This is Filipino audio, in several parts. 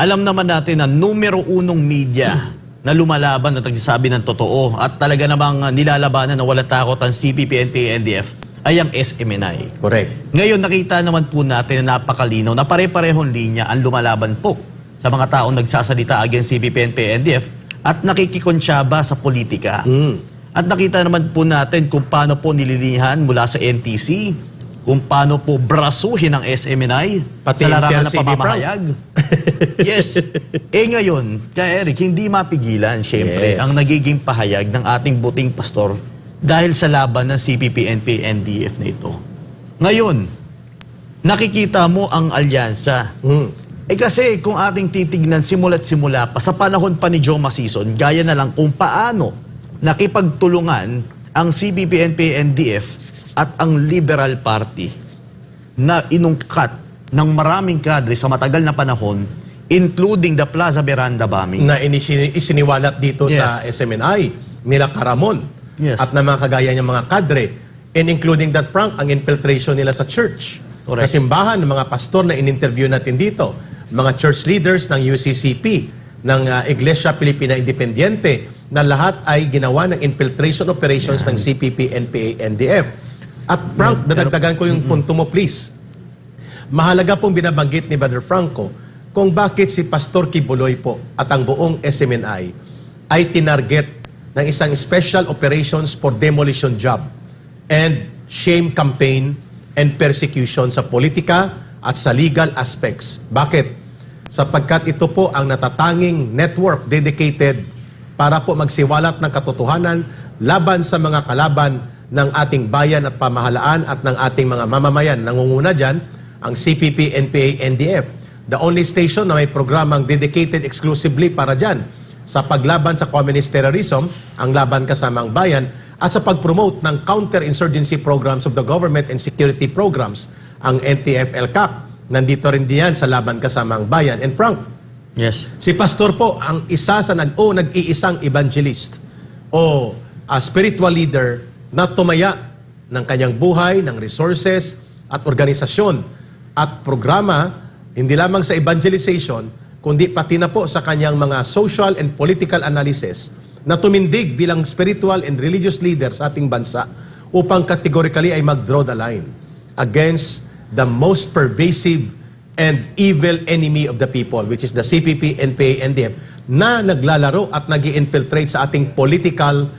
alam naman natin na numero unong media na lumalaban at nagsasabi ng totoo at talaga namang nilalabanan na walang takot ang CPP, NPA, NDF ay ang SMNI. Correct. Ngayon, nakita naman po natin na napakalinaw na pare-parehong linya ang lumalaban po sa mga taong nagsasalita against CPP, NPA, NDF at nakikikonsyaba sa politika. At nakita naman po natin kung paano po nililihan mula sa NTC, kung paano po brasuhin ang SMNI Pati sa larangan ng LCD, pamamahayag. Yes. Ngayon, Kaya Eric, hindi mapigilan, syempre, Yes. ang nagiging pahayag ng ating buting pastor dahil sa laban ng CPP, NPA, NDF na ito. Ngayon, nakikita mo ang alyansa. Kasi kung ating titignan simula't simula pa, sa panahon pa ni Joe Masison, gaya na lang kung paano nakipagtulungan ang CPP, NPA, NDF at ang Liberal Party na inungkat ng maraming kadre sa matagal na panahon, including the Plaza Veranda bombing. Na isiniwalat dito sa Yes. SMNI, nila Caramon, Yes. at na mga kagaya niyang mga kadre, and including that prank, ang infiltration nila sa church. Correct. Kasimbahan ng mga pastor na in-interview natin dito, mga church leaders ng UCCP, ng Iglesia Pilipina Independiente, na lahat ay ginawa ng infiltration operations ng CPP, NPA, NDF. At Frank, dadagdagan ko yung punto mo, please. Mahalaga pong binabanggit ni Brother Franco kung bakit si Pastor Kibuloy po at ang buong SMNI ay tinarget ng isang special operations for demolition job and shame campaign and persecution sa politika at sa legal aspects. Bakit? Sapagkat ito po ang natatanging network dedicated para po magsiwalat ng katotohanan laban sa mga kalaban ng ating bayan at pamahalaan at ng ating mga mamamayan. Nangunguna dyan ang CPP, NPA, NDF. The only station na may programang dedicated exclusively para dyan sa paglaban sa communist terrorism, ang Laban Kasamang Bayan, at sa pag-promote ng counter-insurgency programs of the government and security programs, ang NTF-LCAC. Nandito rin diyan sa Laban Kasamang Bayan. And Frank, Yes. si Pastor po ang isa sa nag-iisang evangelist o spiritual leader na tumaya ng kanyang buhay, ng resources at organisasyon at programa, hindi lamang sa evangelization, kundi pati na po sa kanyang mga social and political analysis na tumindig bilang spiritual and religious leader sa ating bansa upang categorically ay mag-draw the line against the most pervasive and evil enemy of the people, which is the CPP, NPA, NDF, na naglalaro at nag-infiltrate sa ating political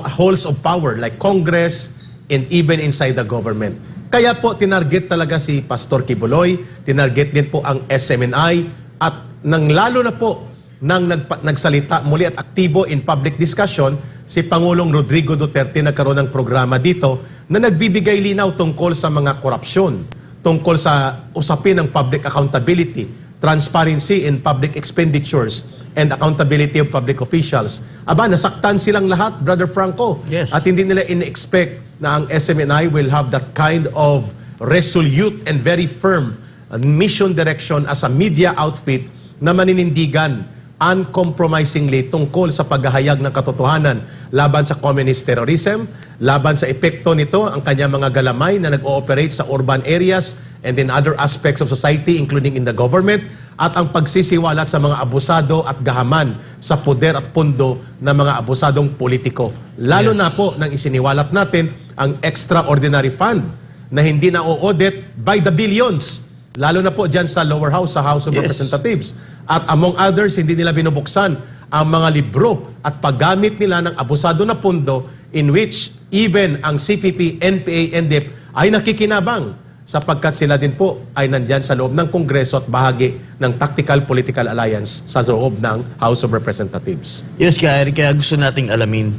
halls of power like Congress and even inside the government. Kaya po tinarget talaga si Pastor Kibuloy, tinarget din po ang SMNI at nang lalo na po nang nagsalita muli at aktibo in public discussion si Pangulong Rodrigo Duterte, nagkaroon ng programa dito na nagbibigay linaw tungkol sa mga korupsyon, tungkol sa usapin ng public accountability, transparency in public expenditures, and accountability of public officials. Aba, nasaktan silang lahat, Brother Franco. Yes. At hindi nila in-expect na ang SMNI will have that kind of resolute and very firm mission direction as a media outfit na maninindigan uncompromisingly tungkol sa paghahayag ng katotohanan laban sa communist terrorism, laban sa epekto nito ang kanyang mga galamay na nag-ooperate sa urban areas and in other aspects of society including in the government, at ang pagsisiwalat sa mga abusado at gahaman sa poder at pundo ng mga abusadong politiko. Lalo Yes. na po nang isiniwalat natin ang extraordinary fund na hindi na o-audit by the billions. Lalo na po dyan sa lower house, sa House of Yes. Representatives. At among others, hindi nila binubuksan ang mga libro at paggamit nila ng abusado na pundo in which even ang CPP, NPA, NDF ay nakikinabang sapagkat sila din po ay nandyan sa loob ng Kongreso at bahagi ng Tactical Political Alliance sa loob ng House of Representatives. Yes, kaya gusto nating alamin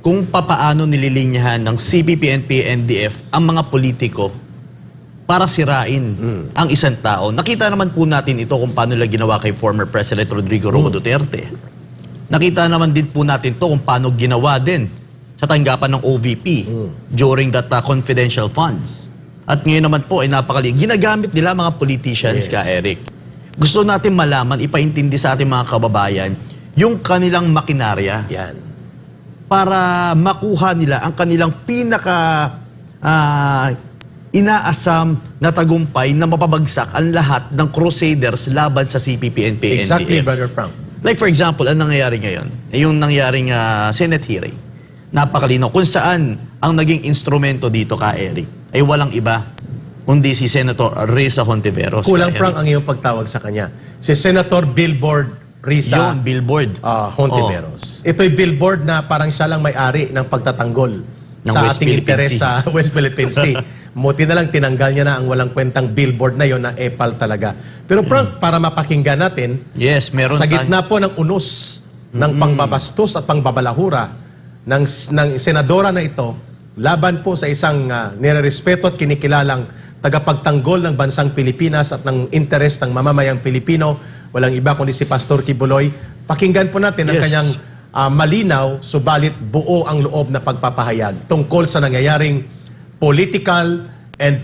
kung papaano nililinyahan ng CPP, NPA, NDF ang mga politiko para sirain ang isang tao. Nakita naman po natin ito kung paano nila ginawa kay former President Rodrigo Roa Duterte. Nakita naman din po natin ito kung paano ginawa din sa tanggapan ng OVP during that confidential funds. At ngayon naman po ay ginagamit nila mga politicians, Yes. ka Eric. Gusto natin malaman, ipaintindi sa ating mga kababayan yung kanilang makinarya Yan. para makuha nila ang kanilang pinaka inaasam na tagumpay na mapabagsak ang lahat ng crusaders laban sa CPP, NP, Exactly, NDF. Brother Frank. Like for example, ang nangyayari ngayon, yung nangyaring Senate hearing, napakalino, kung saan ang naging instrumento dito ka, Eric, ay walang iba, kundi si Senator Risa Hontiveros. Kulang, Ka, Frank, Eric. ang iyong pagtawag sa kanya. Si Senator Billboard Risa Yun, billboard. Hontiveros. Ito'y billboard na parang siya lang may-ari ng pagtatanggol Ng sa West ating Philippine interes Sea. sa West Philippine Sea. Muti na lang tinanggal niya na ang walang kwentang billboard na yon na epal talaga. Pero Frank, para mapakinggan natin, Yes, meron sa tayong- gitna po ng unos ng pangbabastos at pangbabalahura ng senadora na ito, laban po sa isang nirerespeto at kinikilalang tagapagtanggol ng bansang Pilipinas at ng interes ng mamamayang Pilipino, walang iba kundi si Pastor Kibuloy. Pakinggan po natin ang Yes. kanyang malinaw, subalit buo ang loob na pagpapahayag tungkol sa nangyayaring political and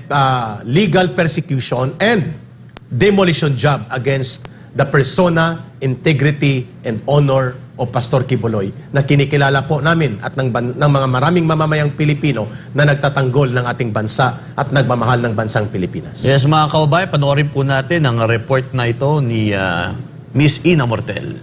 legal persecution and demolition job against the persona, integrity, and honor of Pastor Kibuloy na kinikilala po namin at ng mga maraming mamamayang Pilipino na nagtatanggol ng ating bansa at nagmamahal ng bansang Pilipinas. Yes, mga kababayan, panoorin po natin ang report na ito ni Miss Ina Mortel.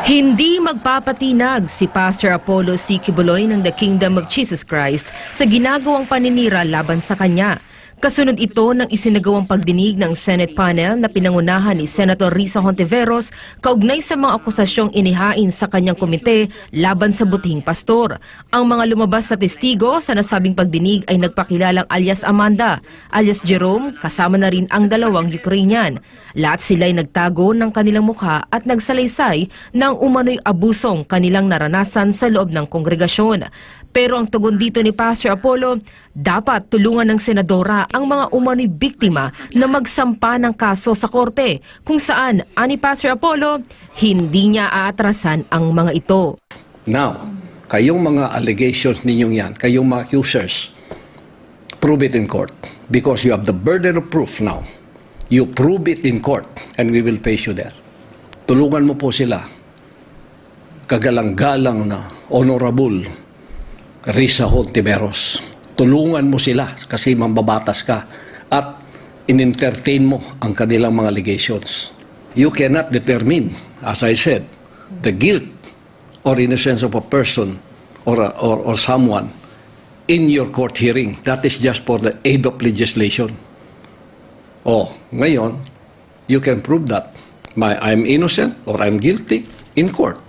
Hindi magpapatinag si Pastor Apollo C. Kibuloy ng The Kingdom of Jesus Christ sa ginagawang paninira laban sa kanya. Kasunod ito ng isinagawang pagdinig ng Senate panel na pinangunahan ni Senator Risa Hontiveros kaugnay sa mga akusasyong inihain sa kanyang komite laban sa butihing pastor. Ang mga lumabas na testigo sa nasabing pagdinig ay nagpakilalang alias Amanda, alias Jerome, kasama na rin ang dalawang Ukrainian. Lahat sila ay nagtago ng kanilang mukha at nagsalaysay ng umano'y abusong kanilang naranasan sa loob ng kongregasyon. Pero ang tugon dito ni Pastor Apollo, dapat tulungan ng senadora ang mga umano'y biktima na magsampa ng kaso sa korte, kung saan, ani Pastor Apollo, hindi niya aatrasan ang mga ito. Now, kayong mga allegations ninyong yan, kayong mga accusers, prove it in court. Because you have the burden of proof now. You prove it in court and we will face you there. Tulungan mo po sila. Kagalang-galang na honorable Risa Hontiveros. Tulungan mo sila kasi mambabatas ka at in-entertain mo ang kanilang mga allegations. You cannot determine, as I said, the guilt or innocence of a person or someone in your court hearing. That is just for the aid of legislation. Oh, ngayon, you can prove that I'm innocent or I'm guilty in court.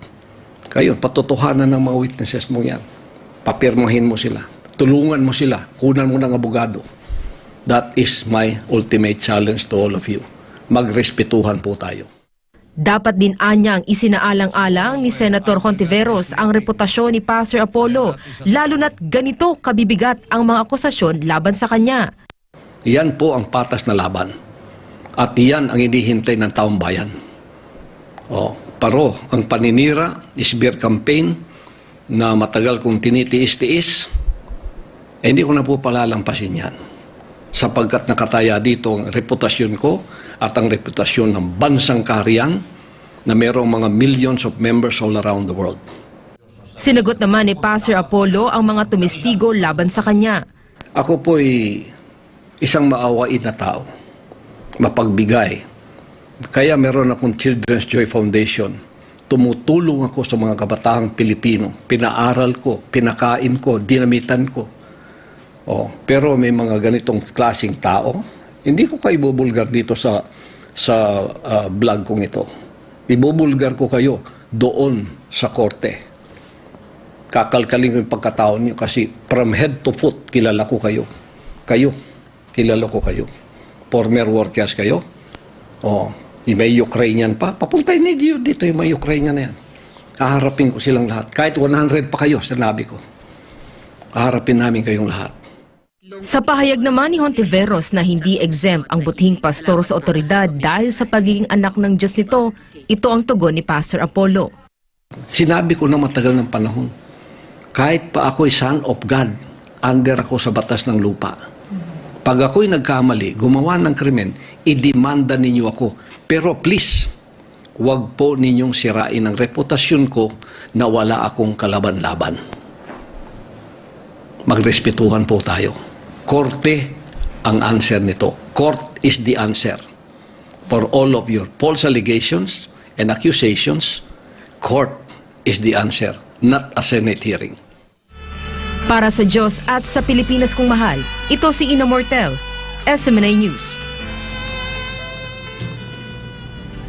Kayo, patotohanan ng mga witnesses mo yan. Papirmahin mo sila. Tulungan mo sila. Kunan mo ng abogado. That is my ultimate challenge to all of you. Magrespetuhan po tayo. Dapat din anyang isinaalang-alang ni Senator Hontiveros ang reputasyon ni Pastor Apollo, lalo na't ganito kabibigat ang mga akusasyon laban sa kanya. Yan po ang patas na laban. At yan ang hinihintay ng taong bayan. Paro, ang paninira, smear campaign, na matagal kong tinitiis-tiis, hindi ko na po palalampasin yan. Sapagkat nakataya dito ang reputasyon ko at ang reputasyon ng bansang kaharian na mayroong mga millions of members all around the world. Sinagot naman ni Pastor Apollo ang mga tumestigo laban sa kanya. Ako po'y isang maawain na tao, mapagbigay. Kaya meron akong Children's Joy Foundation. Tumutulong ako sa mga kabataang Pilipino. Pinaaral ko, pinakain ko, dinamitan ko. Pero may mga ganitong klaseng tao, hindi ko kayo ibubulgar dito sa vlog kong ito. Ibubulgar ko kayo doon sa korte. Kakalkalin ko yung pagkatao niyo kasi from head to foot, kilala ko kayo. Kilala ko kayo. Former workers kayo. May Ukrainian pa. Papuntahin niyo dito yung mga Ukrainian na yan. Haharapin ko silang lahat. Kahit 100 pa kayo, sinabi ko. Haharapin namin kayong lahat. Sa pahayag naman ni Hontiveros na hindi exempt ang butihing pastor sa otoridad dahil sa pagiging anak ng Diyos nito, ito ang tugon ni Pastor Apollo. Sinabi ko na matagal ng panahon, kahit pa ako'y son of God, under ako sa batas ng lupa. Pag ako'y nagkamali, gumawa ng krimen, idemanda ninyo ako. Pero please, huwag po ninyong sirain ang reputasyon ko na wala akong kalaban-laban. magrespetuhan po tayo. Korte ang answer nito. Court is the answer for all of your false allegations and accusations. Court is the answer, not a Senate hearing. Para sa Diyos at sa Pilipinas kong mahal, ito si Ina Mortel, SMNA News.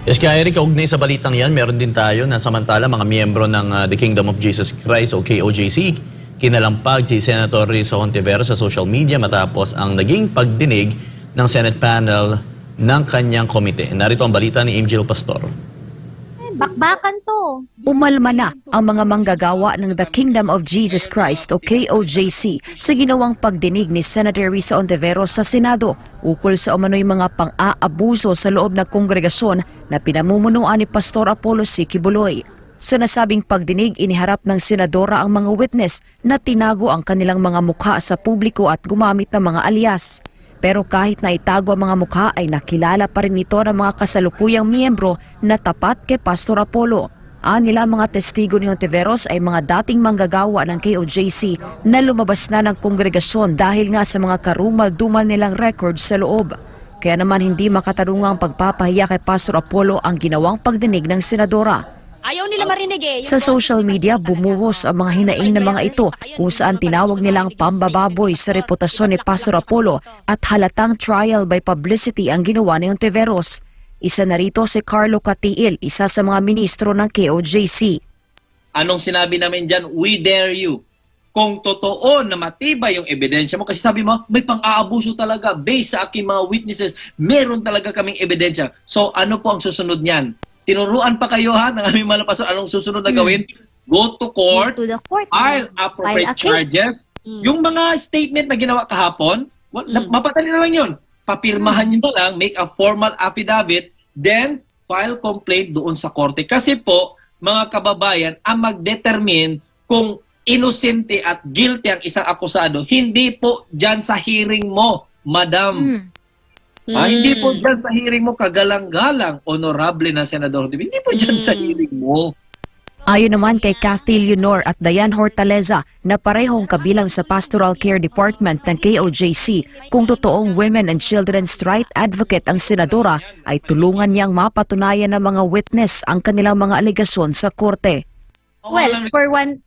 Yes, kaya Eric, kaugnay sa balitang yan, meron din tayo na samantala mga miyembro ng The Kingdom of Jesus Christ o KOJC, kinalampag si Senator Risa Hontiveros sa social media matapos ang naging pagdinig ng Senate panel ng kanyang komite. Narito ang balita ni Angel Pastor. Bakbakan to. Umalma na ang mga manggagawa ng The Kingdom of Jesus Christ o KOJC sa ginawang pagdinig ni Senator Risa Hontiveros sa Senado ukol sa umano'y mga pang-aabuso sa loob ng kongregasyon na pinamumunuan ni Pastor Apollo C. Quiboloy. Sa nasabing pagdinig, iniharap ng senadora ang mga witness na tinago ang kanilang mga mukha sa publiko at gumamit ng mga alias. Pero kahit na itago ang mga mukha ay nakilala pa rin ito ng mga kasalukuyang miyembro na tapat kay Pastor Apollo. Nila mga testigo ni Hontiveros ay mga dating manggagawa ng KOJC na lumabas na ng kongregasyon dahil nga sa mga karumal-dumal nilang records sa loob. Kaya naman hindi makatarungang pagpapahiya kay Pastor Apollo ang ginawang pagdinig ng senadora. Ayaw nila marinig eh. Sa social media, bumuhos ang mga hinaing na mga ito kung saan tinawag nilang pambababoy sa reputasyon ni Pastor Apollo at halatang trial by publicity ang ginawa ni Hontiveros. Isa na rito si Carlo Catiil, isa sa mga ministro ng KOJC. Anong sinabi namin dyan? We dare you. Kung totoo na matibay yung ebidensya mo, kasi sabi mo, may pang-aabuso talaga based sa aking mga witnesses, meron talaga kaming ebidensya. So ano po ang susunod niyan? Tinuruan pa kayo ha ng aming malapasan anong susunod na gawin? Go to court, To the court. file appropriate File a case. charges. Yung mga statement na ginawa kahapon, mapatali na lang yun. Papirmahan nyo na lang, make a formal affidavit, then file complaint doon sa korte. Kasi po, mga kababayan, ang mag-determine kung inosente at guilty ang isang akusado, hindi po dyan sa hearing mo, madam. Hindi po dyan sa hearing mo kagalang-galang, honorable na senador. Hindi po dyan sa hearing mo. Ayon naman kay Kathy Leonor at Diane Hortaleza na parehong kabilang sa Pastoral Care Department ng KOJC, kung totoong women and children's right advocate ang senadora, ay tulungan niyang mapatunayan ng mga witness ang kanilang mga alegasyon sa korte. Well, for one,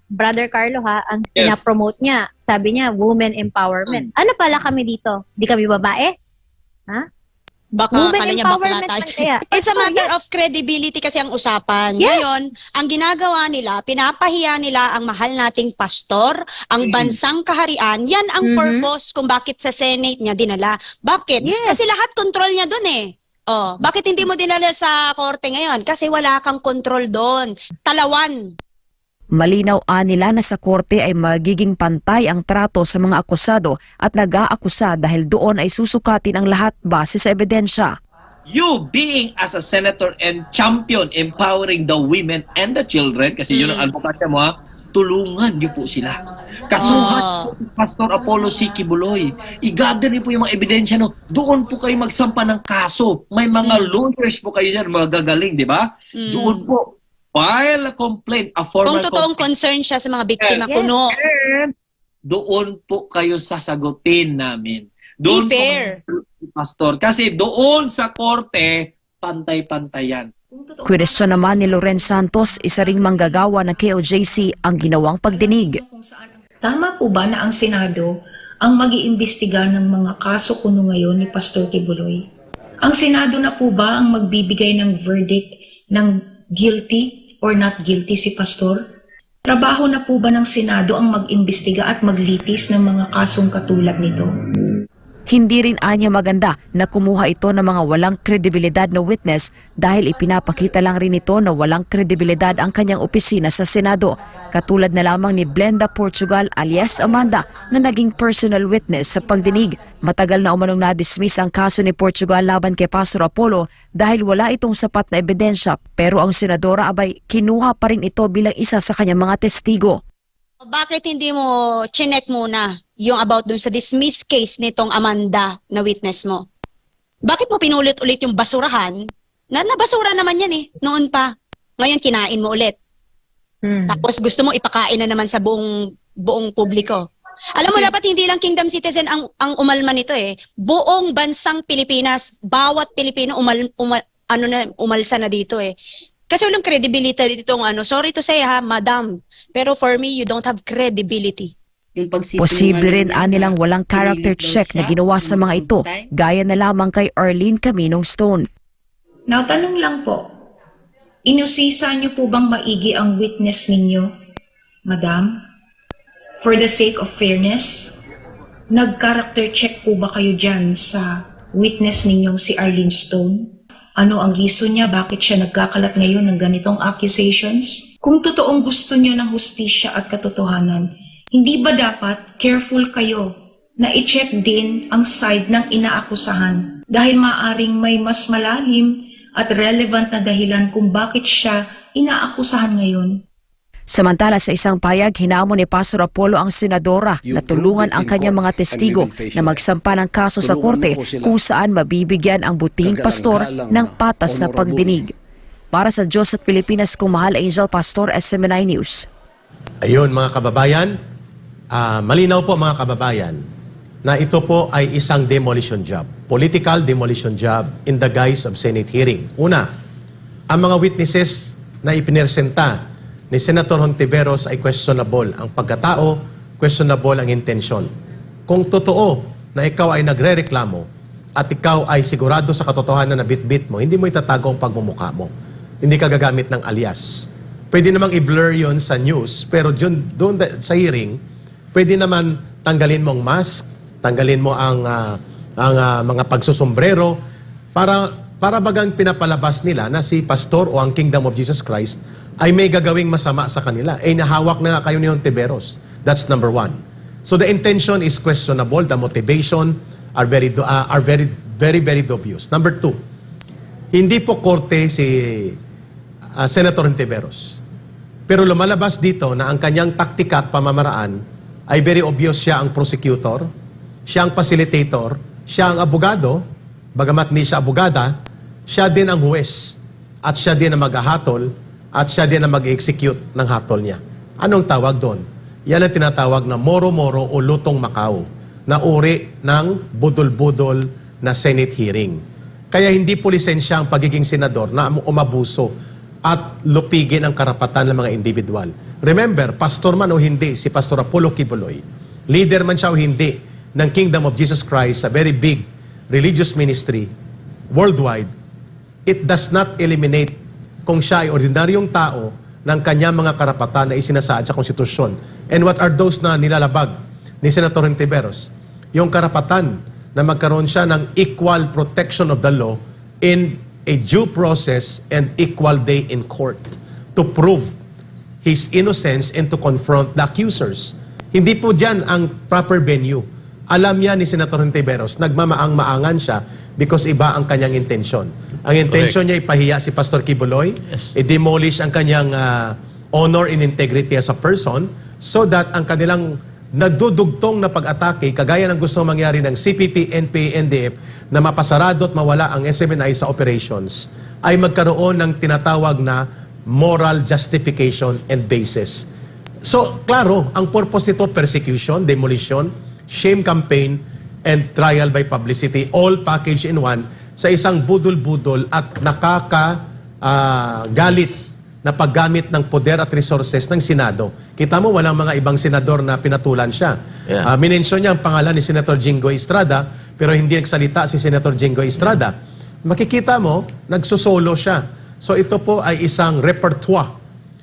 Brother Carlo ha, ang Yes. pinapromote niya, sabi niya, women empowerment. Ano pala kami dito? Di kami babae? Ha? Baka Women akala niya bakla empowerment tayo. man kaya. It's a matter of credibility kasi ang usapan. Yes. Ngayon, ang ginagawa nila, pinapahiya nila ang mahal nating pastor, ang bansang kaharian. Yan ang purpose kung bakit sa Senate niya dinala. Bakit? Yes. Kasi lahat control niya dun eh. Oh, bakit hindi mo dinala sa korte ngayon? Kasi wala kang control doon. Talawan. Malinaw nila na sa korte ay magiging pantay ang trato sa mga akusado at nag-aakusa dahil doon ay susukatin ang lahat base sa ebidensya. You being as a senator and champion empowering the women and the children, kasi yun ang advokasya mo ha, tulungan niyo po sila. Kasuhan po si Pastor Apollo C. Quiboloy. Igagani po yung mga ebidensya, no? Doon po kayo magsampa ng kaso. May mga lawyers po kayo dyan, mga gagaling, di ba? Doon po, file a complaint, a formal Kung totoong complaint. concern siya sa mga biktima, Yes. kuno. And doon po kayo sasagutin namin. Doon Be fair. po, Pastor. Kasi doon sa korte, pantay-pantay yan. Kwestiyon naman ni Loren Santos, isa ring manggagawa ng KOJC, ang ginawang pagdinig. Tama po ba na ang Senado ang mag-iimbestiga ng mga kaso kuno ngayon ni Pastor Quiboloy? Ang Senado na po ba ang magbibigay ng verdict ng guilty or not guilty si Pastor? Trabaho na po ba ng Senado ang mag-imbestiga at maglitis ng mga kasong katulad nito? Hindi rin anya maganda na kumuha ito ng mga walang kredibilidad na witness dahil ipinapakita lang rin ito na walang kredibilidad ang kanyang opisina sa Senado. Katulad na lamang ni Blenda Portugal alias Amanda na naging personal witness sa pagdinig. Matagal na umanong na-dismiss ang kaso ni Portugal laban kay Pastor Apollo dahil wala itong sapat na ebidensya, pero ang senadora abay kinuha pa rin ito bilang isa sa kanyang mga testigo. Bakit hindi mo chinek muna yung about dun sa dismiss case nitong Amanda na witness mo? Bakit mo pinulit ulit yung basurahan? Nabasura naman yan eh, noon pa. Ngayon kinain mo ulit. Tapos gusto mo ipakain na naman sa buong publiko. Alam mo, dapat hindi lang kingdom citizen ang umalma nito eh. Buong bansang Pilipinas, bawat Pilipino umalsa na dito eh. Kasi walang credibility ditong sorry to say ha, madam, pero for me, you don't have credibility. Yung Posible rin anilang walang character check na ginawa sa mga ito, gaya na lamang kay Arlene Caminong Stone. Now, tanong lang po, inusisa niyo po bang maigi ang witness ninyo, madam? For the sake of fairness, nag-character check po ba kayo dyan sa witness ninyong si Arlene Stone? Ano ang reason niya? Bakit siya nagkakalat ngayon ng ganitong accusations? Kung totoong gusto niyo ng hustisya at katotohanan, hindi ba dapat careful kayo na i-check din ang side ng inaakusahan? Dahil maaring may mas malalim at relevant na dahilan kung bakit siya inaakusahan ngayon. Samantala sa isang payag, hinamon ni Pastor Apollo ang senadora na tulungan ang kanyang mga testigo na magsampa ng kaso sa korte kung saan mabibigyan ang butihing pastor ng patas na pagdinig. Para sa Diyos at Pilipinas, kung Mahal Angel Pastor, SMNI News. Ayun mga kababayan, malinaw po mga kababayan na ito po ay isang demolition job. Political demolition job in the guise of Senate hearing. Una, ang mga witnesses na ipiniresenta ni Senator Hontiveros ay questionable ang pagkatao, questionable ang intensyon. Kung totoo na ikaw ay nagrereklamo at ikaw ay sigurado sa katotohanan na bit-bit mo, hindi mo itatago ang pagmumukha mo. Hindi ka gagamit ng alias. Pwede namang i-blur yon sa news, pero doon sa hearing, pwede naman tanggalin mo ang mask, tanggalin mo ang mga pagsusombrero, para bagang pinapalabas nila na si Pastor o ang Kingdom of Jesus Christ ay may gagawing masama sa kanila. Nahawak na nga kayo ni Hontiveros. That's number one. So the intention is questionable. The motivation are very dubious. Number two, hindi po korte si Senator Hontiveros. Pero lumalabas dito na ang kanyang taktika at pamamaraan ay very obvious. Siya ang prosecutor, siya ang facilitator, siya ang abogado, bagamat ni siya abogada, siya din ang huwes at siya din ang maghahatol at siya din ang mag-execute ng hatol niya. Anong tawag doon? Yan ang tinatawag na moro-moro o lutong Macau na uri ng budol-budol na Senate hearing. Kaya hindi po lisensya ang pagiging senador na umabuso at lupigin ang karapatan ng mga individual. Remember, pastor man o hindi, si Pastor Apollo Kibuloy, leader man siya o hindi ng Kingdom of Jesus Christ, a very big religious ministry worldwide, it does not eliminate kung siya ay ordinaryong tao ng kanyang mga karapatan na isinasaad sa konstitusyon. And what are those na nilalabag ni Senator Hontiveros? Yung karapatan na magkaroon siya ng equal protection of the law in a due process and equal day in court to prove his innocence and to confront the accusers. Hindi po dyan ang proper venue. Alam niya ni Senator Hontiveros, nagmamaang-maangan siya because iba ang kanyang intensyon. Ang intensyon niya ipahiya si Pastor Kibuloy, i-demolish ang kanyang honor and integrity as a person so that ang kanilang nagdudugtong na pag-atake, kagaya ng gusto mangyari ng CPP, NPA, NDF, na mapasarado at mawala ang SMNI sa operations, ay magkaroon ng tinatawag na moral justification and basis. So, klaro, ang purpose nito, persecution, demolition, shame campaign, and trial by publicity, all packaged in one, sa isang budol-budol at nakakagalit na paggamit ng poder at resources ng Senado. Kita mo, walang mga ibang senador na pinatulan siya. Yeah. Minensyon niya ang pangalan ni Senator Jinggoy Estrada, pero hindi nagsalita si Senator Jinggoy Estrada. Makikita mo, nagsusolo siya. So ito po ay isang repertoire,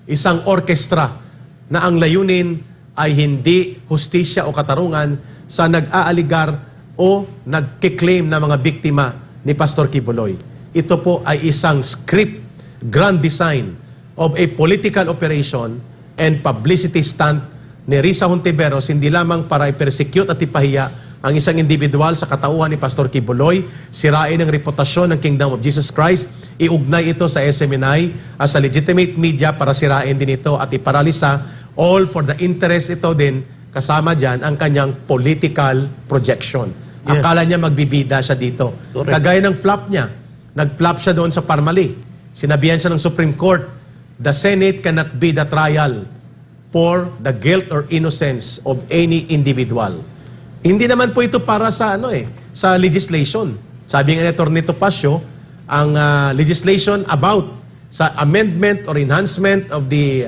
isang orkestra na ang layunin ay hindi hustisya o katarungan sa nag-aaligar o nagkiklaim na mga biktima ni Pastor Kibuloy. Ito po ay isang script, grand design of a political operation and publicity stunt ni Risa Hontiveros, hindi lamang para i-persecute at ipahiya ang isang individual sa katauhan ni Pastor Kibuloy, sirain ang reputasyon ng Kingdom of Jesus Christ, iugnay ito sa SMNI as a legitimate media para sirain din ito at iparalisa, all for the interest ito din, kasama dyan ang kanyang political projection. Yes. Akala niya magbibida siya dito. Correct. Kagaya ng flop niya. Nag-flop siya doon sa Parmali. Sinabihan siya ng Supreme Court, the Senate cannot be the trial for the guilt or innocence of any individual. Hindi naman po ito para sa sa legislation. Sabi nga ni Atty. Topacio, ang legislation about sa amendment or enhancement of the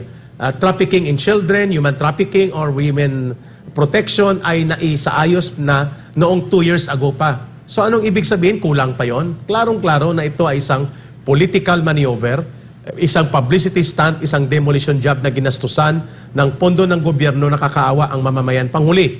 trafficking in children, human trafficking or women protection ay naisaayos na noong 2 years ago pa. So anong ibig sabihin? Kulang pa yon? Klarong-klaro na ito ay isang political maneuver, isang publicity stunt, isang demolition job na ginastusan ng pondo ng gobyerno na kakaawa ang mamamayan. Panghuli,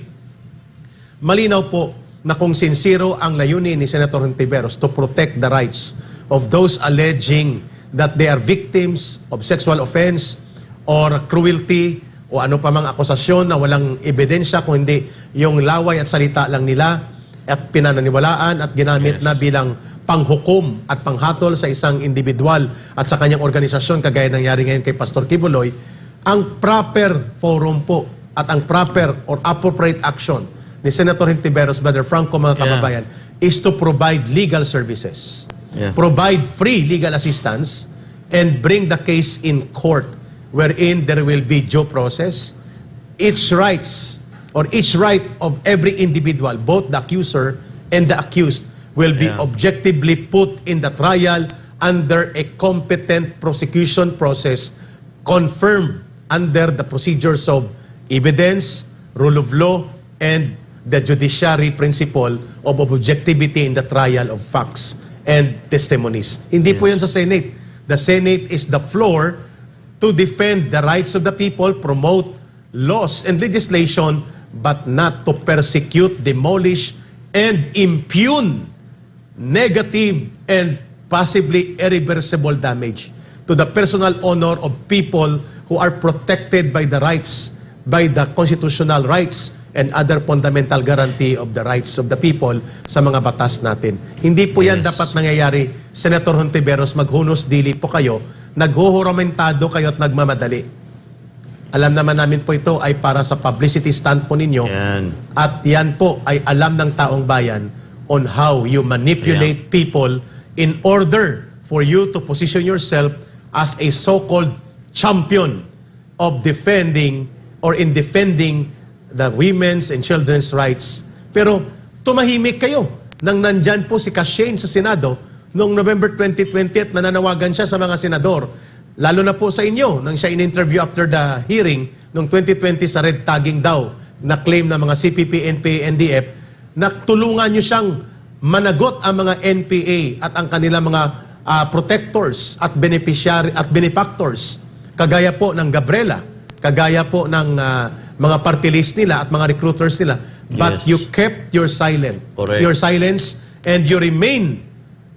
malinaw po na kung sincero ang layunin ni Senator Hontiveros to protect the rights of those alleging that they are victims of sexual offense or cruelty o ano pa mang akusasyon na walang ebidensya kung hindi yung laway at salita lang nila at pinananiwalaan at ginamit na bilang panghukom at panghatol sa isang individual at sa kanyang organisasyon kagaya nangyari ngayon kay Pastor Quiboloy, ang proper forum po at ang proper or appropriate action ni Senator Hontiveros, Brother Franco, mga kababayan, is to provide legal services, provide free legal assistance, and bring the case in court wherein there will be due process. Each rights or each right of every individual, both the accuser and the accused, will be objectively put in the trial under a competent prosecution process confirmed under the procedures of evidence, rule of law, and the judiciary principle of objectivity in the trial of facts and testimonies. Hindi po yun sa Senate. The Senate is the floor to defend the rights of the people, promote laws and legislation, but not to persecute, demolish, and impugn negative and possibly irreversible damage to the personal honor of people who are protected by the rights, by the constitutional rights and other fundamental guarantee of the rights of the people sa mga batas natin. Hindi po yan dapat nangyayari. Senator Hontiveros, maghunos dili po kayo, naghuhuramentado kayo at nagmamadali. Alam naman namin po ito ay para sa publicity stunt po ninyo. At yan po ay alam ng taong bayan on how you manipulate people in order for you to position yourself as a so-called champion of defending or in defending the women's and children's rights. Pero tumahimik kayo nang nandyan po si Kashane sa Senado noong November 2020 at nananawagan siya sa mga senador. Lalo na po sa inyo, nang siya in-interview after the hearing noong 2020 sa red tagging daw na claim ng mga CPP, NPA, NDF, na tulungan nyo siyang managot ang mga NPA at ang kanilang mga protectors at beneficiary at benefactors. Kagaya po ng Gabriela, kagaya po ng mga party list nila at mga recruiters nila. But you kept your silence. Your silence and you remain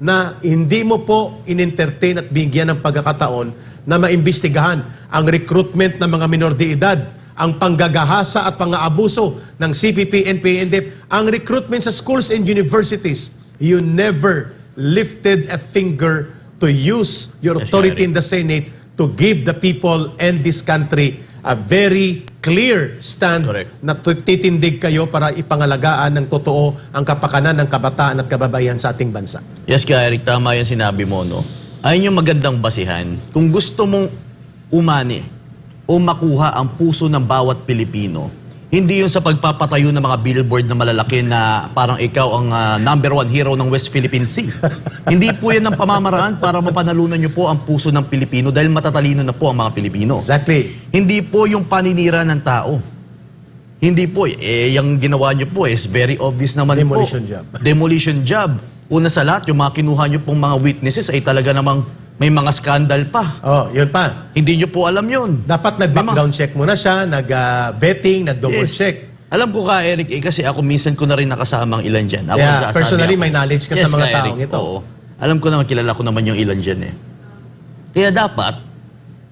na hindi mo po in-entertain at bigyan ng pagkakataon na maimbestigahan ang recruitment ng mga minor de edad, ang panggagahasa at pang-aabuso ng CPP, NPA, NDF, ang recruitment sa schools and universities. You never lifted a finger to use your authority in the Senate to give the people and this country a very clear stand na titindig kayo para ipangalagaan ng totoo ang kapakanan ng kabataan at kababayan sa ating bansa. Yes, kaya Eric, tama yan sinabi mo, no? Ayun yung magandang basihan. Kung gusto mong umani o makuha ang puso ng bawat Pilipino, hindi yun sa pagpapatayo ng mga billboard na malalaki na parang ikaw ang #1 hero ng West Philippine Sea. Hindi po yan ang pamamaraan para mapanalunan nyo po ang puso ng Pilipino dahil matatalino na po ang mga Pilipino. Exactly. Hindi po yung paninira ng tao. Hindi po. Yung ginawa nyo po is very obvious naman Demolition po. job. Demolition job. Una sa lahat, yung mga kinuha nyo pong mga witnesses ay talaga namang may mga skandal pa. Oh, yun pa. Hindi nyo po alam yun. Dapat nag-background check muna siya, nag-vetting, nag-double check. Alam ko ka, Eric, kasi ako minsan ko na rin nakasamang ilan dyan. Ako, Personally, may knowledge ka sa mga taong Eric, ito. Oo. Alam ko naman, kilala ko naman yung ilan dyan eh. Kaya dapat,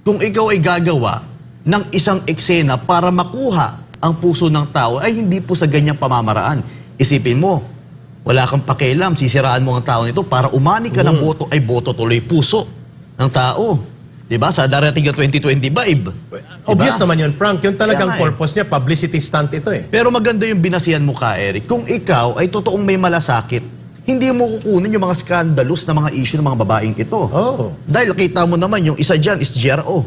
kung ikaw ay gagawa ng isang eksena para makuha ang puso ng tao, ay hindi po sa ganyang pamamaraan. Isipin mo, wala kang pakialam, sisiraan mo ang tao nito para umani ka ng boto, ay boto tuloy puso ng tao. Diba? Sa darating na 2025. Obvious naman yun, Frank. Yung talagang Kaya nga purpose niya, publicity stunt ito eh. Pero maganda yung binasihan mo ka, Eric. Kung ikaw ay totoong may malasakit, hindi mo kukunin yung mga scandalous na mga issue ng mga babaeng ito. Oh. Dahil kita mo naman, yung isa dyan is GRO.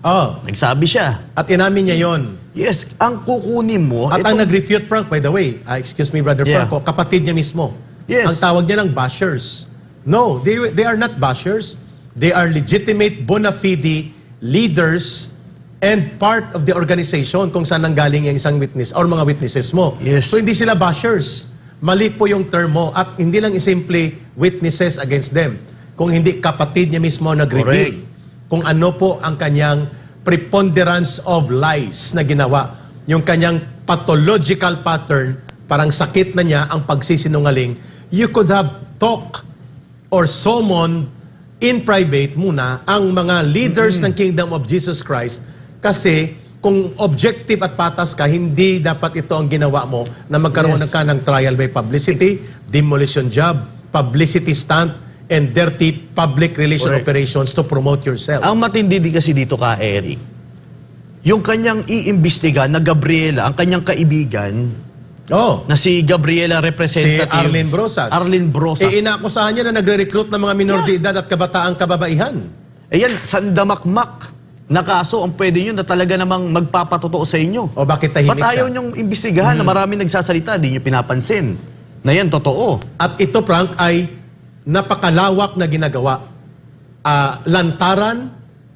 Oh, Nagsabi siya. at inamin niya yon. Yes, ang kukunin mo... At ang itong- nag-refute, Frank, by the way, excuse me, Brother Yeah. Franco, kapatid niya mismo. Yes. Ang tawag niya lang bashers. No, they are not bashers. They are legitimate, bona fide leaders and part of the organization kung saan nanggaling yung isang witness or mga witnesses mo. Yes. So hindi sila bashers. Mali po yung term mo at hindi lang simple witnesses against them. Kung hindi kapatid niya mismo nag-reveal kung ano po ang kanyang preponderance of lies na ginawa. Yung kanyang pathological pattern, parang sakit na niya ang pagsisinungaling. You could have talked or summoned in private muna ang mga leaders ng Kingdom of Jesus Christ kasi kung objective at patas ka, hindi dapat ito ang ginawa mo na magkaroon Yes. ka ng trial by publicity, demolition job, publicity stunt, and dirty public relation Correct. operations to promote yourself. Ang matindi din kasi dito ka, Eric, yung kanyang iimbestiga na Gabriela, ang kanyang kaibigan, Oh, na si Gabriela si representative. Arlene Brosas. Arlene Brosas. Inaakusahan niya na nagre-recruit ng mga minor de edad at kabataang kababaihan. Ayan, sandamakmak na kaso ang pwede nyo na talaga namang magpapatotoo sa inyo. O bakit tahimik Ba't ayaw siya? nyong imbestigahan na marami nagsasalita, di nyo pinapansin? Na yan, totoo. At ito, Frank, ay napakalawak na ginagawa. Lantaran,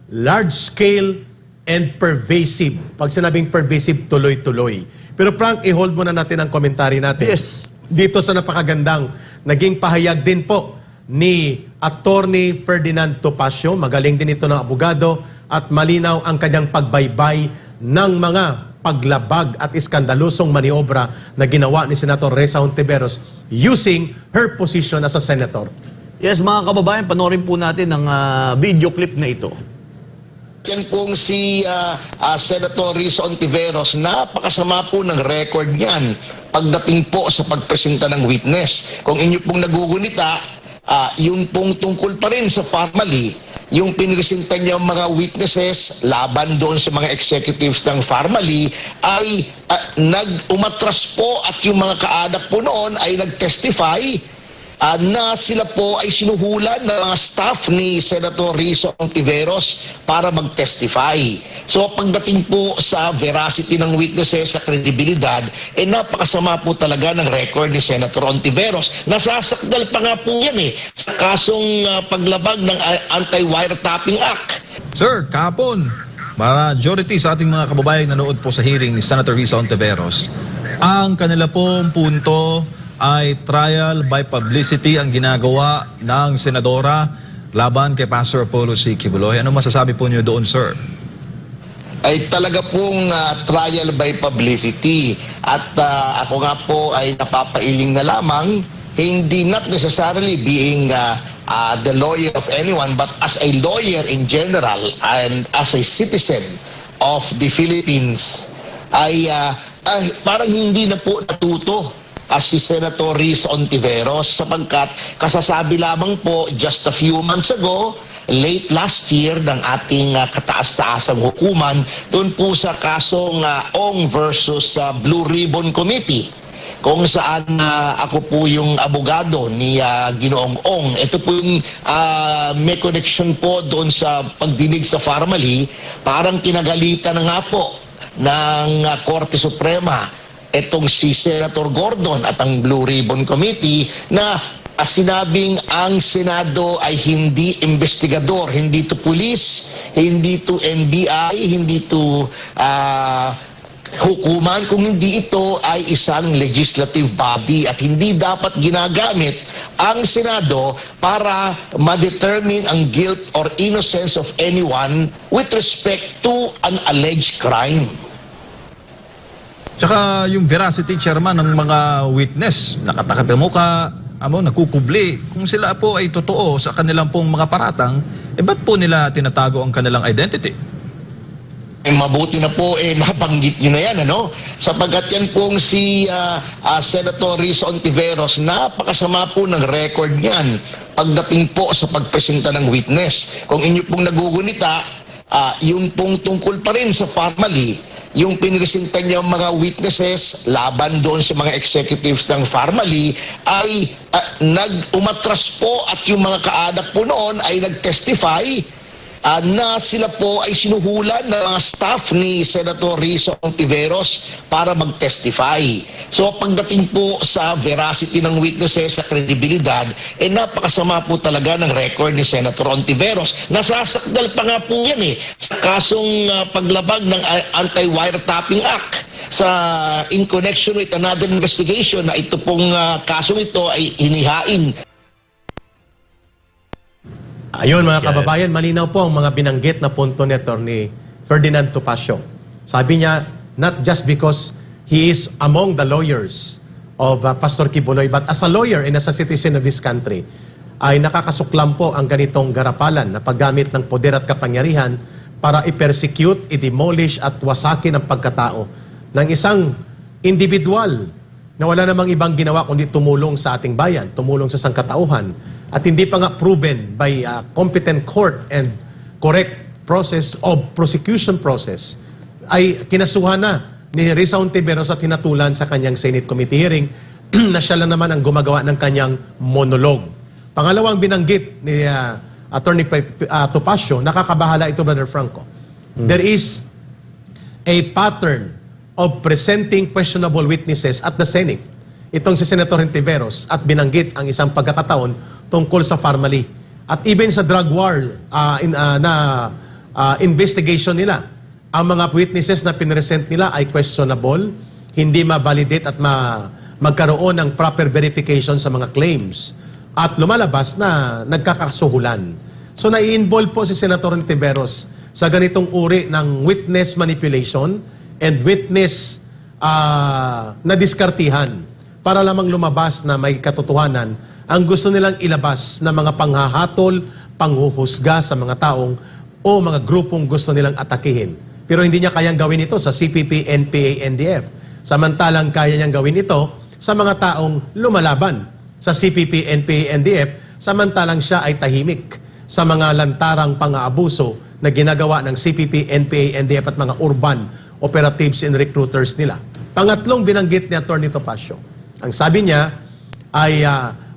large scale, and pervasive. Pag sinabing pervasive, tuloy-tuloy. Pero Frank, i-hold muna natin ang komentary natin. Yes. Dito sa napakagandang naging pahayag din po ni Attorney Ferdinand Topacio. Magaling din ito ng abogado at malinaw ang kanyang pagbaybay ng mga paglabag at iskandalosong maniobra na ginawa ni Senator Reza Hontiveros using her position as a senator. Yes, mga kababayan, panoorin po natin ang video clip na ito. Yan pong si Senator Reza Hontiveros, napakasama po ng record niyan pagdating po sa pagpresenta ng witness. Kung inyo pong nagugunita, yun pong tungkol pa rin sa Farmally, yung pinresentan niya mga witnesses laban doon sa mga executives ng Farmally ay umatras po at yung mga kaanak po noon ay nag-testify na sila po ay sinuhulan ng mga staff ni Senator Reza Hontiveros para mag-testify. So pagdating po sa veracity ng witnesses, sa kredibilidad, napakasama po talaga ng record ni Senator Hontiveros. Nasasakdal pa nga po yan sa kasong paglabag ng Anti-Wiretapping Act. Sir, kahapon, majority sa ating mga kababayan nanood po sa hearing ni Senator Reza Hontiveros. Ang kanila pong punto ay trial by publicity ang ginagawa ng senadora laban kay Pastor Apollo C. Quiboloy. Ano masasabi po niyo doon, sir? Ay talaga pong trial by publicity. At ako nga po ay napapailing na lamang, hindi not necessarily being the lawyer of anyone, but as a lawyer in general and as a citizen of the Philippines, ay parang hindi na po natuto si Senator Reza Hontiveros sapagkat kasasabi lamang po just a few months ago, late last year, ng ating kataas-taasang hukuman doon po sa kasong Ong versus Blue Ribbon Committee, kung saan ako po yung abogado ni Ginoong Ong. Ito po yung may connection po doon sa pagdinig sa Farmally. Parang kinagalitan na nga po ng Korte Suprema itong si Senator Gordon at ang Blue Ribbon Committee na sinabing ang Senado ay hindi investigador, hindi to police, hindi to NBI, hindi to hukuman, kung hindi ito ay isang legislative body at hindi dapat ginagamit ang Senado para ma-determine ang guilt or innocence of anyone with respect to an alleged crime. Tsaka yung veracity, chairman, ng mga witness, nakatakip ng muka, nakukubli. Kung sila po ay totoo sa kanilang pong mga paratang, ba't po nila tinatago ang kanilang identity? Mabuti na po nabanggit nyo na yan, sapagkat yan pong si Senator Reza Hontiveros, napakasama po ng record niyan pagdating po sa pagpresenta ng witness. Kung inyo pong nagugunita, yun pong tungkol pa rin sa Farmally, yung pinresentan niya mga witnesses laban doon sa mga executives ng Farmally ay umatras po at yung mga kaanak po noon ay nag-testify na sila po ay sinuhulan ng mga staff ni Senator Risa Ontiveros para mag-testify. So pagdating po sa veracity ng witnesses, sa kredibilidad, napakasama po talaga ng record ni Senator Ontiveros. Nasasakdal pa nga po yan sa kasong paglabag ng Anti-Wiretapping Act in connection with another investigation na ito pong kasong ito ay hinihain. Ayun mga kababayan, malinaw po ang mga binanggit na punto ni Atty. Ferdinand Topacio. Sabi niya, not just because he is among the lawyers of Pastor Quiboloy, but as a lawyer and as a citizen of this country, ay nakakasuklam po ang ganitong garapalan na paggamit ng poder at kapangyarihan para i-persecute, i-demolish at wasakin ang pagkatao ng isang individual na wala namang ibang ginawa kundi tumulong sa ating bayan, tumulong sa sangkatauhan, at hindi pa nga proven by a competent court and correct process of prosecution process, ay kinasuhan na ni Risa Ontiveros at hinatulan sa kanyang Senate Committee hearing na siya lang naman ang gumagawa ng kanyang monologue. Pangalawang binanggit ni Atty. Topacio, nakakabahala ito, Brother Franco. There is a pattern of presenting questionable witnesses at the Senate. Itong si Senator Ontiveros at binanggit ang isang pagkakataon tungkol sa Farmally. At even sa drug war investigation nila, ang mga witnesses na pinresent nila ay questionable, hindi ma-validate at magkaroon ng proper verification sa mga claims. At lumalabas na nagkakasuhulan. So nai-involve po si Senator Ontiveros sa ganitong uri ng witness manipulation and witness na diskartihan para lamang lumabas na may katotohanan ang gusto nilang ilabas na mga panghahatol, panghuhusga sa mga taong o mga grupong gusto nilang atakihin. Pero hindi niya kayang gawin ito sa CPP, NPA, NDF. Samantalang kaya niyang gawin ito sa mga taong lumalaban sa CPP, NPA, NDF, samantalang siya ay tahimik sa mga lantarang pang-aabuso na ginagawa ng CPP, NPA, NDF at mga urban operatives and recruiters nila. Pangatlong binanggit ni Atty. Topacio. Ang sabi niya ay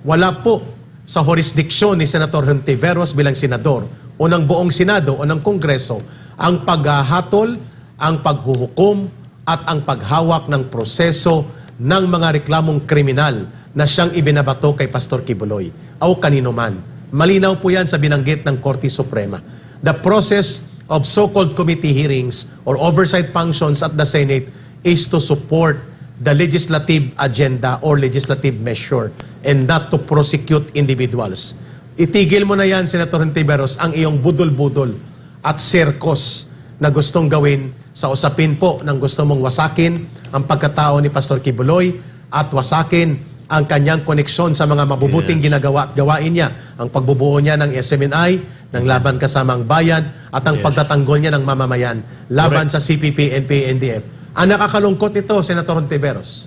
wala po sa jurisdiksyon ni Senator Ontiveros bilang senador o ng buong Senado o ng Kongreso ang paghahatol, ang paghuhukom at ang paghawak ng proseso ng mga reklamong kriminal na siyang ibinabato kay Pastor Quiboloy o kanino man. Malinaw po yan sa binanggit ng Korte Suprema. The process of so-called committee hearings or oversight functions at the Senate is to support the legislative agenda or legislative measure and not to prosecute individuals. Itigil mo na yan, Senator Ontiveros, ang iyong budol-budol at sirkos na gustong gawin sa usapin po ng gusto mong wasakin ang pagkatao ni Pastor Quiboloy at wasakin ang kanyang koneksyon sa mga mabubuting ginagawa at gawain niya, ang pagbubuo niya ng SMNI, ng Laban Kasamang Bayan, at ang pagtatanggol niya ng mamamayan laban sa CPP, NPA, NDF. Ang nakakalungkot nito, Senator Ontiveros,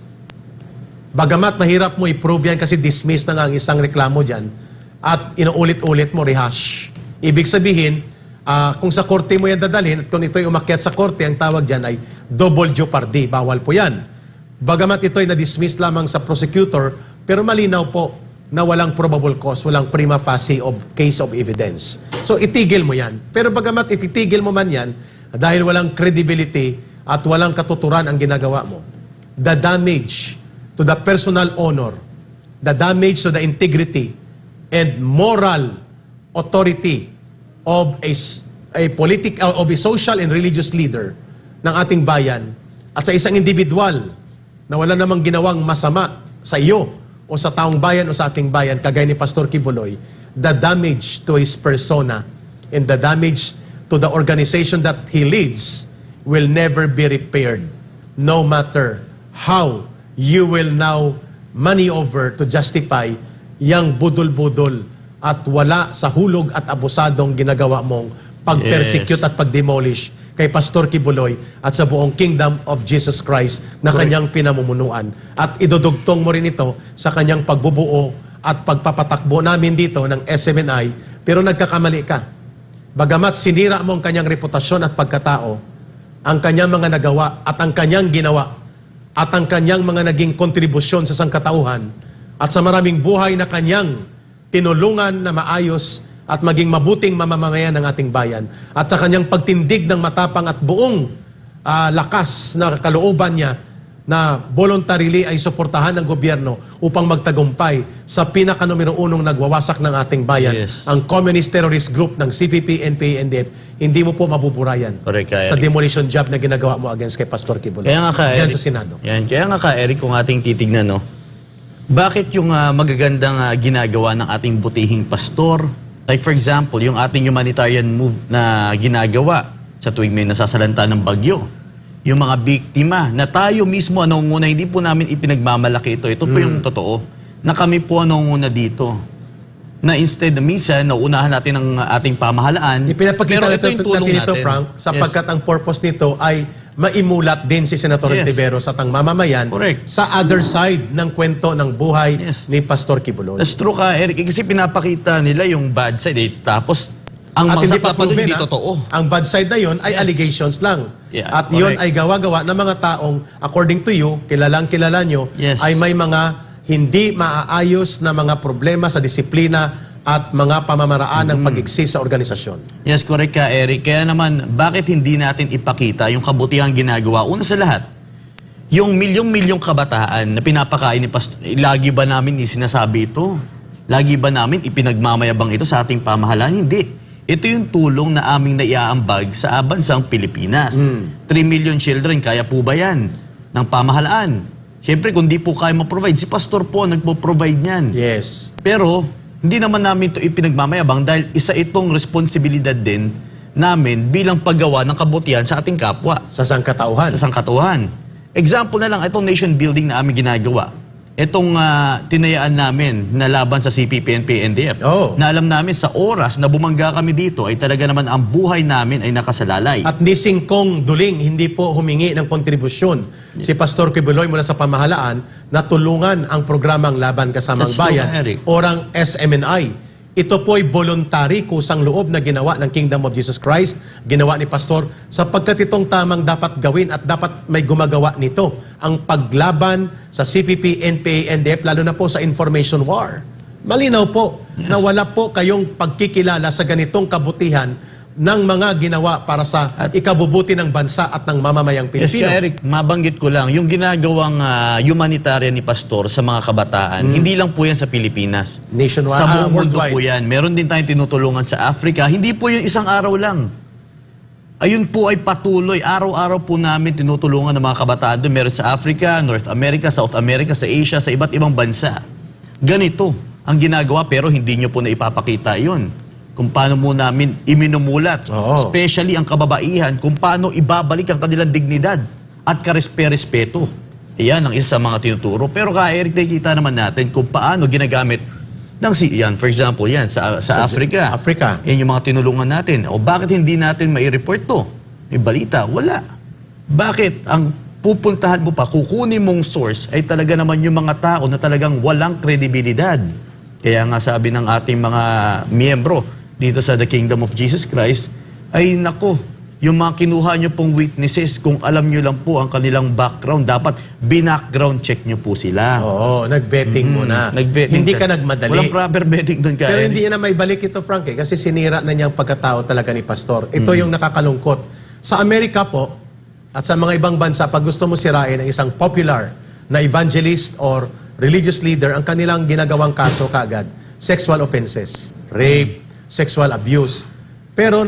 bagamat mahirap mo i-prove yan kasi dismiss na nga ang isang reklamo dyan at inuulit-ulit mo, rehash. Ibig sabihin, kung sa korte mo yan dadalhin at kung ito'y umakyat sa korte, ang tawag dyan ay double jeopardy. Bawal po yan. Bagamat ito'y na-dismiss lamang sa prosecutor, pero malinaw po na walang probable cause, walang prima facie of case of evidence. So itigil mo yan. Pero bagamat ititigil mo man yan, dahil walang credibility at walang katuturan ang ginagawa mo, the damage to the personal honor, the damage to the integrity and moral authority of a social and religious leader ng ating bayan at sa isang individual na wala namang ginawang masama sa iyo o sa taong bayan o sa ating bayan, kagaya ni Pastor Quiboloy, the damage to his persona and the damage to the organization that he leads will never be repaired, no matter how you will now maneuver to justify yang budol-budol at wala sa hulog at abusadong ginagawa mong pag-persecute at pag-demolish kay Pastor Quiboloy at sa buong Kingdom of Jesus Christ na kanyang pinamumunuan. At idudugtong mo rin ito sa kanyang pagbubuo at pagpapatakbo namin dito ng SMNI, pero nagkakamali ka. Bagamat sinira mo ang kanyang reputasyon at pagkatao, ang kanyang mga nagawa at ang kanyang ginawa at ang kanyang mga naging kontribusyon sa sangkatauhan at sa maraming buhay na kanyang tinulungan na maayos at maging mabuting mamamayan ng ating bayan at sa kanyang pagtindig ng matapang at buong lakas na kalooban niya na voluntarily ay suportahan ng gobyerno upang magtagumpay sa pinaka-numero unong nagwawasak ng ating bayan, Yes. ang communist terrorist group ng CPP, NPA, NDF. Hindi mo po mabuburayan Correct ka, sa Eric. demolition job na ginagawa mo against kay Pastor Kibuloy. Kaya nga ka, Diyan Eric, sa Senado. Yan, kaya nga ka, Eric, kung ating titignan, no? Bakit yung magagandang ginagawa ng ating butihing pastor, like for example, yung ating humanitarian move na ginagawa sa tuwing may nasasalanta ng bagyo, yung mga biktima, na tayo mismo nangunguna, hindi po namin ipinagmamalaki ito. Ito po yung totoo, na kami po nangunguna dito. Na instead, minsan, nauunahan natin ang ating pamahalaan. Ipinapakita pero ito yung tulong natin ito, natin. Frank, sapagkat Yes. ang purpose nito ay maimulat din si Senator Yes. Ontiveros at ang mamamayan Correct. sa other side ng kwento ng buhay Yes. ni Pastor Kibuloy. That's true ka, Eric. Kasi pinapakita nila yung bad side. Tapos, ang At hindi magsakla pa doon, proven, hindi ha? totoo. Ang bad side na yon ay allegations lang. Yeah, At yon correct. ay gawa-gawa ng mga taong, according to you, kilala nyo, Yes. ay may mga hindi maaayos na mga problema sa disiplina at mga pamamaraan ng pag-exist sa organisasyon. Yes, correct ka, Eric. Kaya naman, bakit hindi natin ipakita yung kabutihang ginagawa? Una sa lahat, yung milyong-milyong kabataan na pinapakain ni Pastor, lagi ba namin sinasabi ito? Lagi ba namin ipinagmamayabang ito sa ating pamahalaan? Hindi. Ito yung tulong na aming naiaambag sa bansang Pilipinas. 3 million children, kaya po ba yan ng pamahalaan? Siyempre, kung di po kaya ma-provide, si Pastor po nagpo-provide niyan. Yes. Pero, hindi naman namin ito ipinagmamayabang dahil isa itong responsibilidad din namin bilang paggawa ng kabutihan sa ating kapwa, Sa sangkatauhan. sa sangkatuhan. Example na lang, itong nation building na aming ginagawa. Itong tinayaan namin na laban sa CPP, NPA, NDF. Oo. Na alam namin sa oras na bumangga kami dito ay talaga naman ang buhay namin ay nakasalalay. At ni Singkong Duling, hindi po humingi ng kontribusyon si Pastor Kibuloy mula sa pamahalaan na tulungan ang programang Laban Kasamang That's true, Bayan, Eric. orang SMNI. Ito po ay voluntary kusang loob na ginawa ng Kingdom of Jesus Christ, ginawa ni Pastor, sapagkat itong tamang dapat gawin at dapat may gumagawa nito, ang paglaban sa CPP, NPA, NDF, lalo na po sa information war. Malinaw po na wala po kayong pagkikilala sa ganitong kabutihan ng mga ginawa para sa ikabubuti ng bansa at ng mamamayang Yes, Pilipino. ka, Eric, mabanggit ko lang, yung ginagawang humanitarian ni Pastor sa mga kabataan, hindi lang po yan sa Pilipinas. Nationwide, Sa buong mundo worldwide. po yan. Meron din tayong tinutulungan sa Africa. Hindi po yung isang araw lang. Ayun po ay patuloy. Araw-araw po namin tinutulungan ng mga kabataan doon. Meron sa Africa, North America, South America, sa Asia, sa iba't ibang bansa. Ganito ang ginagawa pero hindi nyo po na ipapakita yun. Kung paano mo namin iminumulat, Oo. especially ang kababaihan, kung paano ibabalik ang kanilang dignidad at karespe-respeto. Iyan ang isa sa mga tinuturo. Pero ka, Eric, nakikita naman natin kung paano ginagamit ng yan, for example, yan, sa Africa. Africa. Yan yung mga tinulungan natin. O bakit hindi natin mai-report to? May balita, wala. Bakit ang pupuntahan mo pa, kukunin mong source ay talaga naman yung mga tao na talagang walang kredibilidad. Kaya nga sabi ng ating mga miyembro dito sa The Kingdom of Jesus Christ, ay nako, yung mga kinuha nyo pong witnesses, kung alam nyo lang po ang kanilang background, dapat binackground check nyo po sila. Oo, nag-vetting muna. Nag-vetting Hindi ka. ka nagmadali. Walang proper vetting doon ka. Pero Eric. hindi na may balik ito, Frank, kasi sinira na niyang pagkatao talaga ni Pastor. Ito yung nakakalungkot. Sa Amerika po, at sa mga ibang bansa, pag gusto mo sirain ang isang popular na evangelist or religious leader, ang kanilang ginagawang kaso kaagad, sexual offenses, rape, sexual abuse. Pero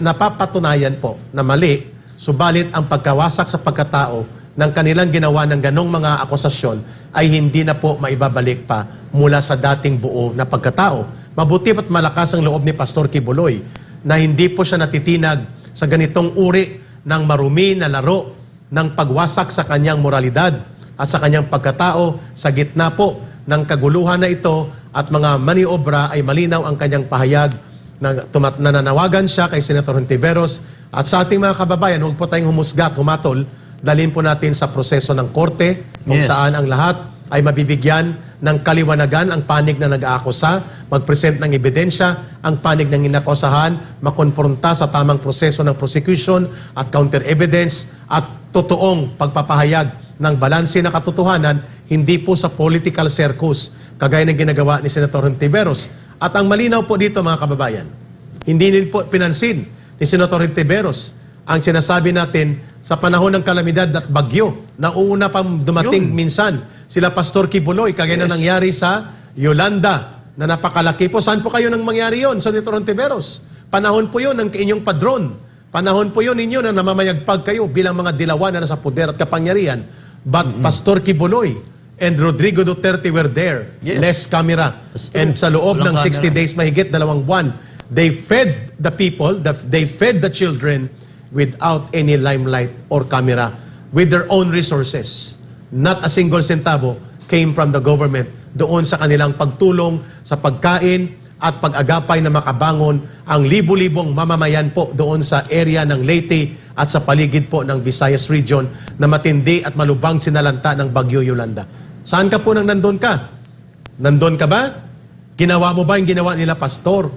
napapatunayan po na mali, subalit ang pagkawasak sa pagkatao ng kanilang ginawa ng ganong mga akusasyon ay hindi na po maibabalik pa mula sa dating buo na pagkatao. Mabuti at malakas ang loob ni Pastor Kibuloy na hindi po siya natitinag sa ganitong uri ng marumi na laro ng pagwasak sa kanyang moralidad at sa kanyang pagkatao. Sa gitna po ng kaguluhan na ito at mga maniobra ay malinaw ang kanyang pahayag na nananawagan siya kay Senator Ontiveros at sa ating mga kababayan, huwag po tayong humusga at humatol. Dalhin po natin sa proseso ng korte kung Yes. saan ang lahat ay mabibigyan ng kaliwanagan ang panig na nag-aakusa, mag-present ng ebidensya, ang panig ng inakusahan, makonfronta sa tamang proseso ng prosecution at counter-evidence at totoong pagpapahayag ng balanse na katotohanan, hindi po sa political circus, kagaya ng ginagawa ni Senator Ontiveros. At ang malinaw po dito mga kababayan, hindi din po pinansin ni Senator Hontiveros ang sinasabi natin sa panahon ng kalamidad at bagyo na una pang dumating minsan sila Pastor Kibuloy, kagaya na nangyari sa Yolanda na napakalaki po. Saan po kayo nang mangyari yon, Senator Hontiveros? Panahon po yon ng inyong padron. Panahon po yon ninyo na namamayagpag kayo bilang mga dilawan na nasa poder at kapangyarihan. But Pastor Kibuloy and Rodrigo Duterte were there. Yes. Less camera. And sa loob ng Walang 60 camera. days, mahigit 2 buwan, they fed the people, they fed the children without any limelight or camera, with their own resources. Not a single centavo came from the government doon sa kanilang pagtulong sa pagkain at pag-agapay na makabangon ang libu-libong mamamayan po doon sa area ng Leyte at sa paligid po ng Visayas region na matindi at malubang sinalanta ng Bagyo Yolanda. Saan ka po nang nandun ka? Nandun ka ba? Ginawa mo ba yung ginawa nila, Pastor?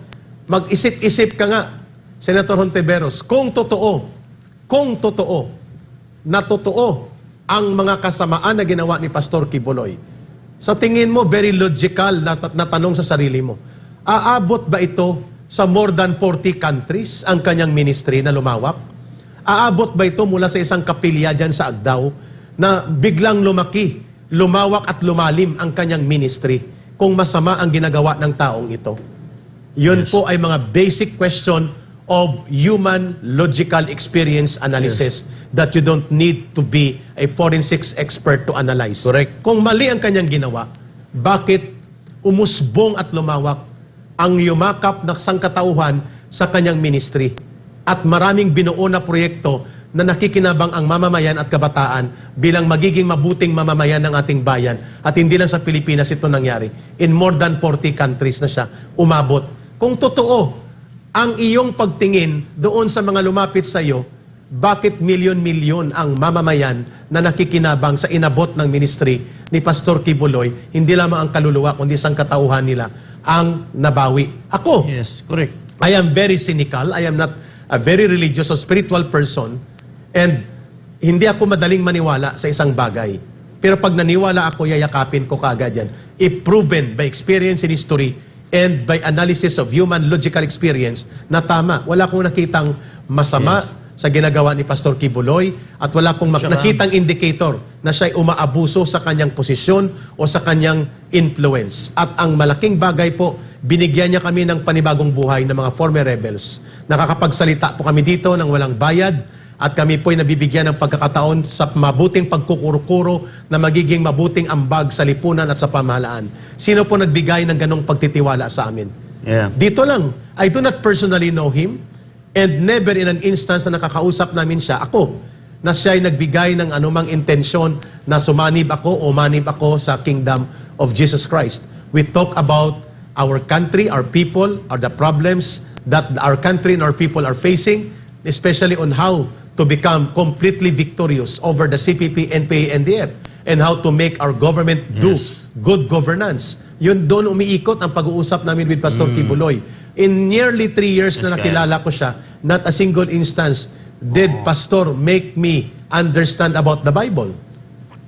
Mag-isip-isip ka nga, Senator Hontiveros, kung totoo na totoo ang mga kasamaan na ginawa ni Pastor Kibuloy, sa tingin mo, very logical na tanong sa sarili mo, aabot ba ito sa more than 40 countries ang kanyang ministry na lumawak? Aabot ba ito mula sa isang kapilya dyan sa Agdao na biglang lumaki, lumawak at lumalim ang kanyang ministry kung masama ang ginagawa ng taong ito? Yun po ay mga basic question of human logical experience analysis that you don't need to be a forensics expert to analyze. Correct. Kung mali ang kanyang ginawa, bakit umusbong at lumawak ang yumakap na sangkatauhan sa kanyang ministry? At maraming binuo na proyekto na nakikinabang ang mamamayan at kabataan bilang magiging mabuting mamamayan ng ating bayan. At hindi lang sa Pilipinas ito nangyari. In more than 40 countries na siya umabot. Kung totoo ang iyong pagtingin doon sa mga lumapit sa iyo, bakit milyon-milyon ang mamamayan na nakikinabang sa inabot ng ministry ni Pastor Kibuloy, hindi lamang ang kaluluwa, kundi sangkatauhan nila ang nabawi? Ako, Yes, correct. I am very cynical. I am not a very religious or spiritual person. And hindi ako madaling maniwala sa isang bagay. Pero pag naniwala ako, yayakapin ko kaagad yan. If proven by experience in history and by analysis of human logical experience na tama. Wala akong nakitang masama sa ginagawa ni Pastor Kibuloy at wala akong nakitang indicator na siya'y umaabuso sa kanyang posisyon o sa kanyang influence. At ang malaking bagay po, binigyan niya kami ng panibagong buhay ng mga former rebels. Nakakapagsalita po kami dito ng walang bayad at kami po'y nabibigyan ng pagkakataon sa mabuting pagkukuro-kuro na magiging mabuting ambag sa lipunan at sa pamahalaan. Sino po nagbigay ng ganong pagtitiwala sa amin? Yeah. Dito lang, I do not personally know him and never in an instance na nakakausap namin siya, ako, na siya'y nagbigay ng anumang intensyon na sumanib ako o manib ako sa kingdom of Jesus Christ. We talk about our country, our people, or the problems that our country and our people are facing, especially on how to become completely victorious over the CPP, NPA, NDF, and how to make our government do good governance. Yun doon umiikot ang pag-uusap namin with Pastor Kibuloy. In nearly 3 years na nakilala ko siya, not a single instance did Pastor make me understand about the Bible.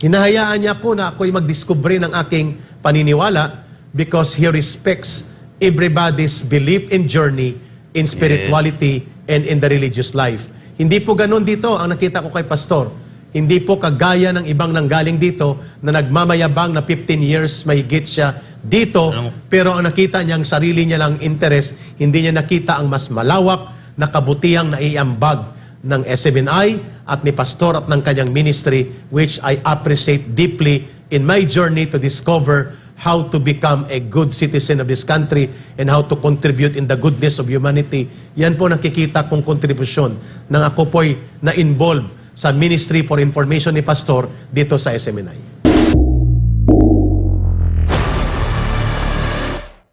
Hinahayaan niya ako na ako'y magdiskubre ng aking paniniwala because he respects everybody's belief and journey in spirituality and in the religious life. Hindi po ganun dito ang nakita ko kay Pastor. Hindi po kagaya ng ibang nanggaling dito na nagmamayabang na 15 years mahigit siya dito, pero ang nakita niya ang sarili niya lang interest, hindi niya nakita ang mas malawak na kabutihang naiambag ng SMNI at ni Pastor at ng kanyang ministry, which I appreciate deeply in my journey to discover how to become a good citizen of this country and how to contribute in the goodness of humanity. Yan po nakikita kong kontribusyon nang ako po'y na-involve sa Ministry for Information ni Pastor dito sa SMNI.